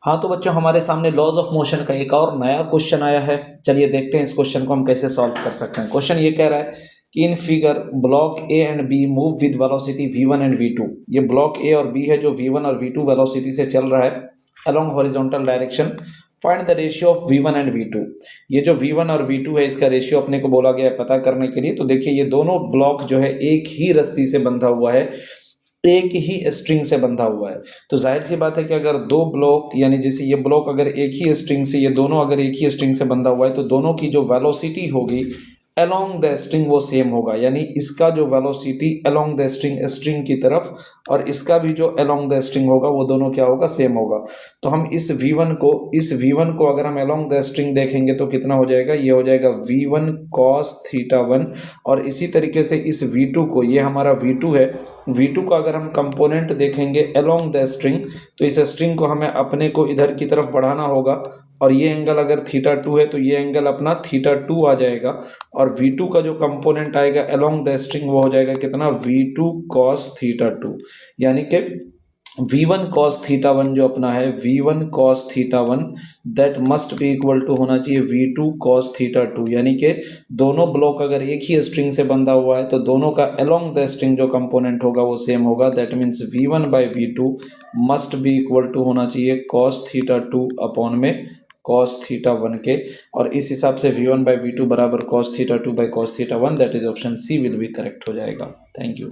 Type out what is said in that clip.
हाँ तो बच्चों, हमारे सामने लॉज ऑफ मोशन का एक और नया क्वेश्चन आया है। चलिए देखते हैं इस क्वेश्चन को हम कैसे सॉल्व कर सकते हैं। क्वेश्चन ये कह रहा है कि in figure block A and B move with velocity v1 and v2। ये ब्लॉक ए और बी है जो v1 और v2 वेलोसिटी से चल रहा है along horizontal direction. Find the ratio of v1 and v2। ये जो v1 और v2 है इसका रेशियो अपने को बोला गया है पता करने के लिए। तो देखिए ये दोनों ब्लॉक जो है एक ही रस्सी से बंधा हुआ है, एक ही स्ट्रिंग से बंधा हुआ है। तो जाहिर सी बात है कि अगर दो ब्लॉक, यानी जैसे ये ब्लॉक अगर एक ही स्ट्रिंग से, ये दोनों अगर एक ही स्ट्रिंग से बंधा हुआ है तो दोनों की जो वेलोसिटी होगी अलोंग द स्ट्रिंग वो सेम होगा। यानी इसका जो वेलोसिटी अलोंग द स्ट्रिंग की तरफ और इसका भी जो अलोंग द स्ट्रिंग होगा वो दोनों क्या होगा, सेम होगा। तो हम इस v1 को अगर हम अलोंग द स्ट्रिंग देखेंगे तो कितना हो जाएगा, ये हो जाएगा v1 cos थीटा 1। और इसी तरीके से इस v2 को, ये हमारा v2 है, v2 का अगर हम कंपोनेंट देखेंगे अलोंग द स्ट्रिंग तो इस स्ट्रिंग को हमें अपने को इधर की तरफ बढ़ाना होगा। और ये एंगल अगर थीटा 2 है तो ये एंगल अपना थीटा 2 आ जाएगा। और v2 का जो कंपोनेंट आएगा अलोंग द स्ट्रिंग वो हो जाएगा कितना, v2 cos थीटा 2। यानी कि v1 cos थीटा 1 जो अपना है, v1 cos theta 1 that must be equal to होना चाहिए v2 cos थीटा 2। यानी कि दोनों ब्लॉक अगर एक ही स्ट्रिंग से बंधा हुआ है तो दोनों का अलोंग द स्ट्रिंग जो कंपोनेंट होगा वो सेम होगा। That means v1 by v2 must be equal to होना चाहिए cos थीटा 2 अपॉन में cos थीटा 1 के। और इस हिसाब से v1 बाई v2 बराबर cos theta 2 by cos theta 1, that is option C will be correct हो जाएगा। Thank you.